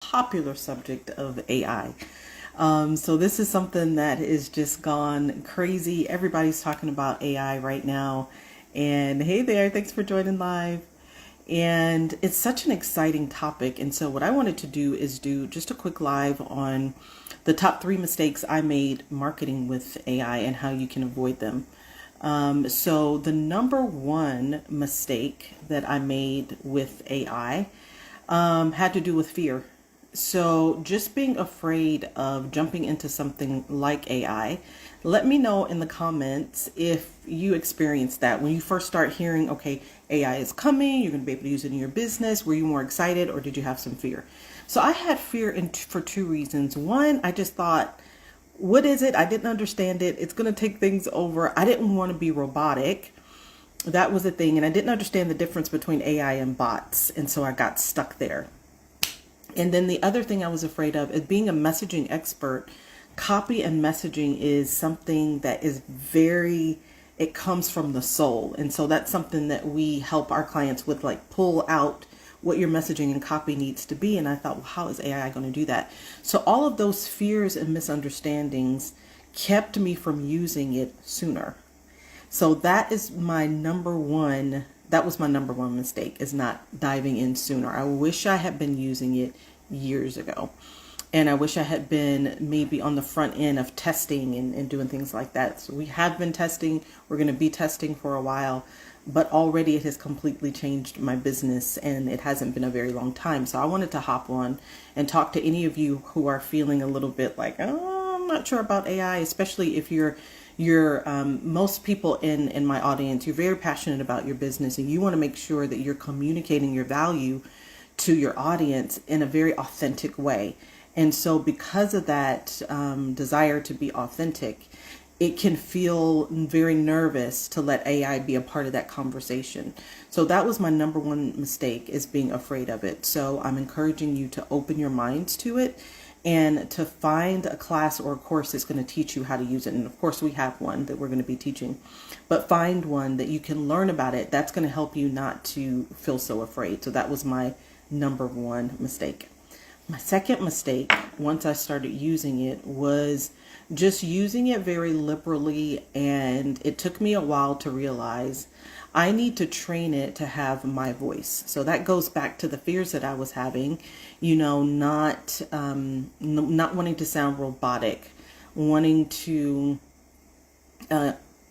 popular subject of AI. So this is something that is just gone crazy. Everybody's talking about AI right now. And hey there, thanks for joining live. And it's such an exciting topic. And so what I wanted to do is do just a quick live on the top 3 mistakes I made marketing with AI and how you can avoid them. So the number one mistake that I made with AI had to do with fear. So just being afraid of jumping into something like AI. Let me know in the comments if you experienced that when you first start hearing, okay, AI is coming, you're going to be able to use it in your business. Were you more excited or did you have some fear? So I had fear for 2 reasons. One, I just thought, what is it? I didn't understand it. It's going to take things over. I didn't want to be robotic. That was the thing. And I didn't understand the difference between AI and bots. And so I got stuck there. And then the other thing I was afraid of is being a messaging expert. Copy and messaging is something that is it comes from the soul. And so that's something that we help our clients with, like pull out what your messaging and copy needs to be. And I thought, well, how is AI going to do that? So all of those fears and misunderstandings kept me from using it sooner. So that was my number one mistake, is not diving in sooner. I wish I had been using it years ago. And I wish I had been maybe on the front end of testing and doing things like that. So we have been testing. We're going to be testing for a while. But already it has completely changed my business, and it hasn't been a very long time. So I wanted to hop on and talk to any of you who are feeling a little bit like, oh, I'm not sure about AI, especially if you're most people in my audience, you're very passionate about your business and you want to make sure that you're communicating your value to your audience in a very authentic way. And so because of that desire to be authentic, it can feel very nervous to let AI be a part of that conversation. So that was my number one mistake, is being afraid of it. So I'm encouraging you to open your minds to it and to find a class or a course that's going to teach you how to use it. And of course we have one that we're going to be teaching, but find one that you can learn about it. That's going to help you not to feel so afraid. So that was my number one mistake. My second mistake, once I started using it, was just using it very liberally. And it took me a while to realize I need to train it to have my voice. So that goes back to the fears that I was having, not wanting to sound robotic, wanting to,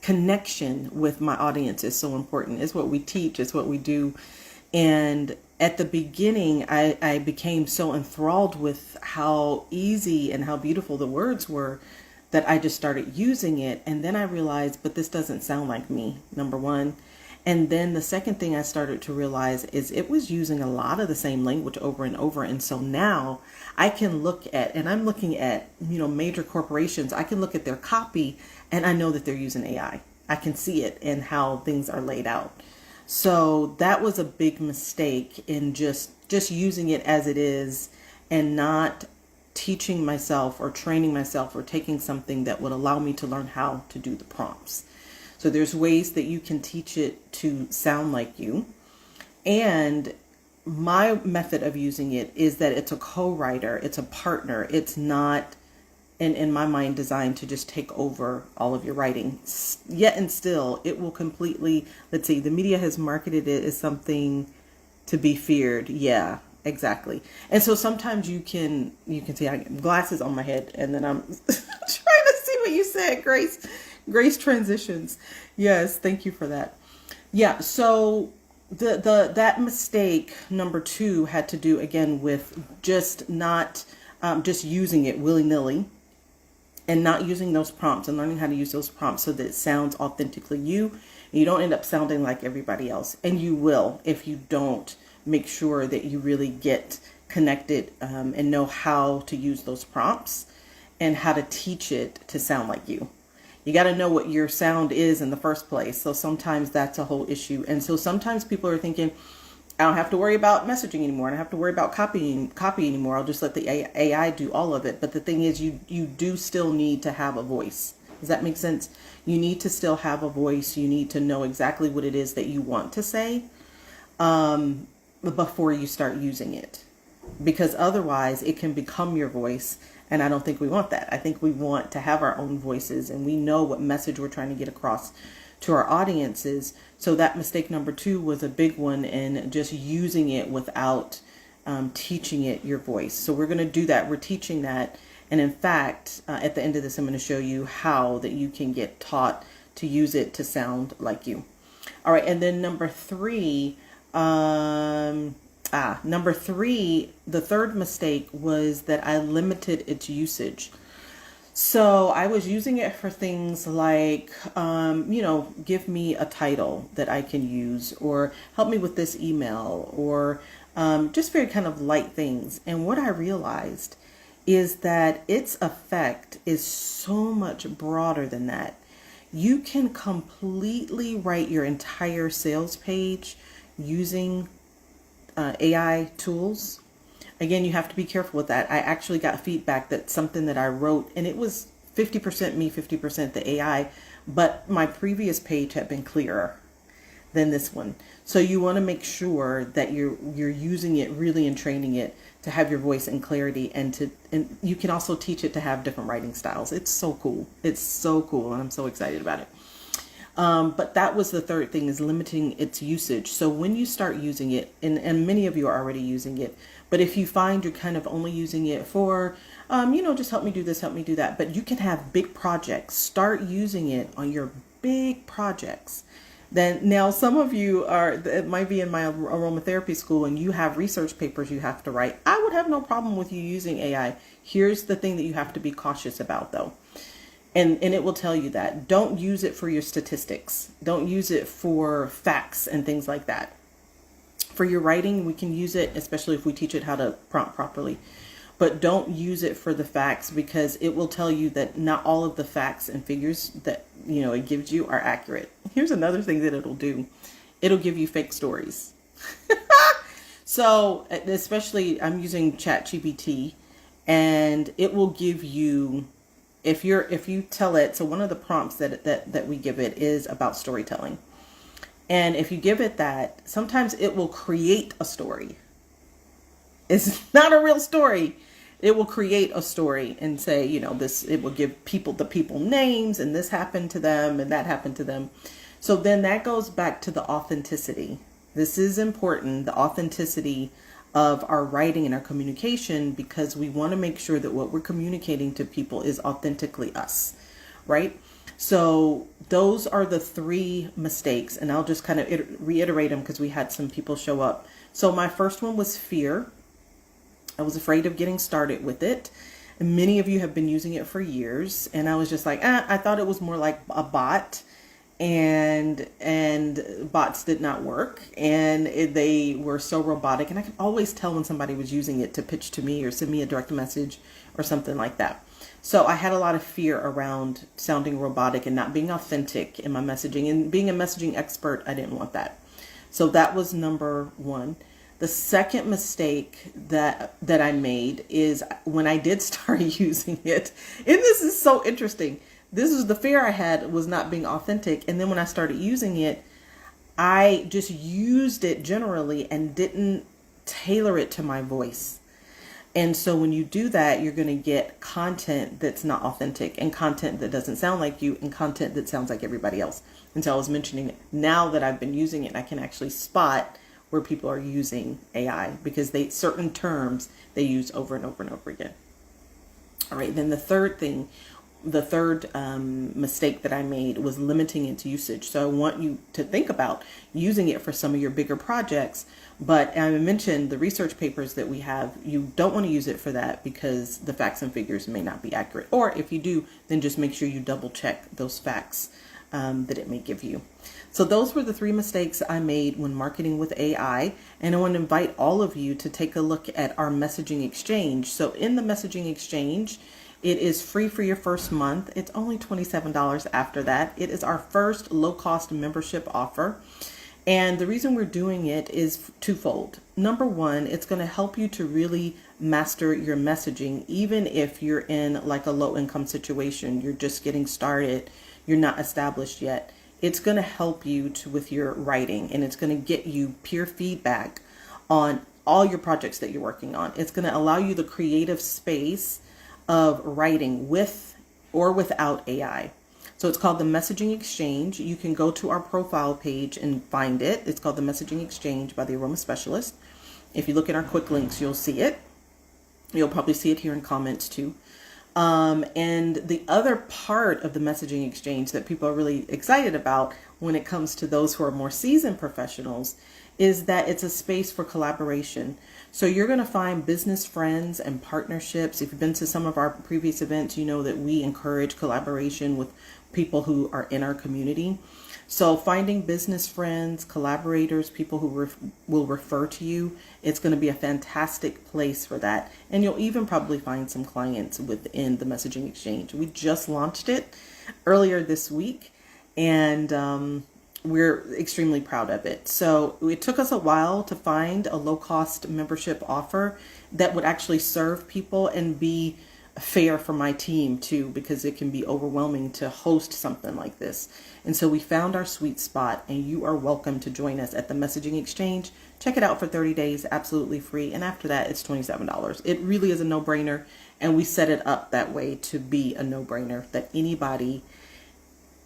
connection with my audience is so important. It's what we teach, it's what we do. And at the beginning, I became so enthralled with how easy and how beautiful the words were that I just started using it. And then I realized, but this doesn't sound like me, number one. And then the second thing I started to realize is it was using a lot of the same language over and over. And so now I can look at, and I'm looking at, major corporations. I can look at their copy and I know that they're using AI. I can see it in how things are laid out. So that was a big mistake in just using it as it is and not teaching myself or training myself or taking something that would allow me to learn how to do the prompts. So there's ways that you can teach it to sound like you. And my method of using it is that it's a co-writer, it's a partner. It's not, in my mind, designed to just take over all of your writing. Yet and still, it will completely, let's see, the media has marketed it as something to be feared. Yeah, exactly. And so sometimes you can see I get glasses on my head, and then I'm trying to see what you said, Grace. Grace transitions. Yes, thank you for that. Yeah, so that mistake number 2 had to do again with just not just using it willy-nilly and not using those prompts and learning how to use those prompts so that it sounds authentically you. You don't end up sounding like everybody else. And you will if you don't make sure that you really get connected and know how to use those prompts and how to teach it to sound like you. You got to know what your sound is in the first place. So sometimes that's a whole issue. And so sometimes people are thinking, I don't have to worry about messaging anymore. I don't have to worry about copy anymore. I'll just let the AI do all of it. But the thing is, you do still need to have a voice. Does that make sense? You need to still have a voice. You need to know exactly what it is that you want to say before you start using it. because otherwise it can become your voice. And I don't think we want that. I think we want to have our own voices, and we know what message we're trying to get across to our audiences. So that mistake number 2 was a big one, in just using it without teaching it your voice. So we're going to do that. We're teaching that. And in fact, at the end of this, I'm going to show you how that you can get taught to use it to sound like you. All right. And then number 3, the third mistake was that I limited its usage. So I was using it for things like, give me a title that I can use, or help me with this email, or just very kind of light things. And what I realized is that its effect is so much broader than that. You can completely write your entire sales page using AI tools. Again, you have to be careful with that. I actually got feedback that something that I wrote, and it was 50% me, 50% the AI, but my previous page had been clearer than this one. So you want to make sure that you're using it really and training it to have your voice and clarity, and you can also teach it to have different writing styles. It's so cool. It's so cool, and I'm so excited about it. But that was the third thing, is limiting its usage. So when you start using it, and many of you are already using it, but if you find you're kind of only using it for, just help me do this, help me do that, but you can have big projects. Start using it on your big projects. Then now some of you it might be in my aromatherapy school, and you have research papers you have to write. I would have no problem with you using AI. Here's the thing that you have to be cautious about, though. And it will tell you that. Don't use it for your statistics. Don't use it for facts and things like that. For your writing, we can use it, especially if we teach it how to prompt properly. But don't use it for the facts, because it will tell you that not all of the facts and figures that it gives you are accurate. Here's another thing that it'll do. It'll give you fake stories. So especially, I'm using ChatGPT, and it will give you, if you tell it, so one of the prompts that we give it is about storytelling. And if you give it that, sometimes it will create a story. It's not a real story. It will create a story and say, it will give the people names, and this happened to them and that happened to them. So then that goes back to the authenticity. This is important, the authenticity of our writing and our communication, because we want to make sure that what we're communicating to people is authentically us, right? So those are the 3 mistakes, and I'll just kind of reiterate them because we had some people show up. So my first one was fear. I was afraid of getting started with it. And many of you have been using it for years, and I was just like, I thought it was more like a bot, and bots did not work, and they were so robotic, and I could always tell when somebody was using it to pitch to me or send me a direct message or something like that. So I had a lot of fear around sounding robotic and not being authentic in my messaging, and being a messaging expert, I didn't want that. So that was number 1. The second mistake that I made is when I did start using it, and this is so interesting. This was the fear I had, was not being authentic. And then when I started using it, I just used it generally and didn't tailor it to my voice. And so when you do that, you're going to get content that's not authentic, and content that doesn't sound like you, and content that sounds like everybody else. And so I was mentioning it. Now that I've been using it, I can actually spot where people are using AI, because certain terms they use over and over and over again. All right. Then the third mistake that I made was limiting its usage. So I want you to think about using it for some of your bigger projects. But I mentioned the research papers that we have. You don't want to use it for that, because the facts and figures may not be accurate. Or if you do, then just make sure you double check those facts that it may give you. So those were the 3 mistakes I made when marketing with AI. And I want to invite all of you to take a look at our messaging exchange. So in the messaging exchange, it is free for your first month. It's only $27 after that. It is our first low-cost membership offer. And the reason we're doing it is twofold. Number 1, it's going to help you to really master your messaging, even if you're in like a low-income situation, you're just getting started, you're not established yet. It's going to help you with your writing, and it's going to get you peer feedback on all your projects that you're working on. It's going to allow you the creative space of writing with or without AI. So it's called the Messaging Exchange. You can go to our profile page and find it. It's called the Messaging Exchange by the Aroma Specialist. If you look at our quick links, you'll see it. You'll probably see it here in comments too. And the other part of the Messaging Exchange that people are really excited about when it comes to those who are more seasoned professionals is that it's a space for collaboration. So you're going to find business friends and partnerships. If you've been to some of our previous events, you know that we encourage collaboration with people who are in our community. So finding business friends, collaborators, people who will refer to you, it's going to be a fantastic place for that. And you'll even probably find some clients within the Messaging Exchange. We just launched it earlier this week, and we're extremely proud of it. So it took us a while to find a low-cost membership offer that would actually serve people and be fair for my team too, because it can be overwhelming to host something like this. And so we found our sweet spot, and you are welcome to join us at the Messaging Exchange. Check it out for 30 days, absolutely free. And after that, it's $27. It really is a no-brainer. And we set it up that way to be a no-brainer that anybody,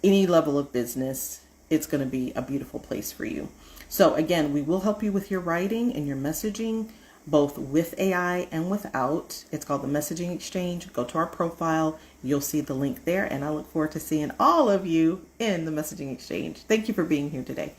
any level of business, it's going to be a beautiful place for you. So again, we will help you with your writing and your messaging, both with AI and without. It's called the Messaging Exchange. Go to our profile. You'll see the link there. And I look forward to seeing all of you in the Messaging Exchange. Thank you for being here today.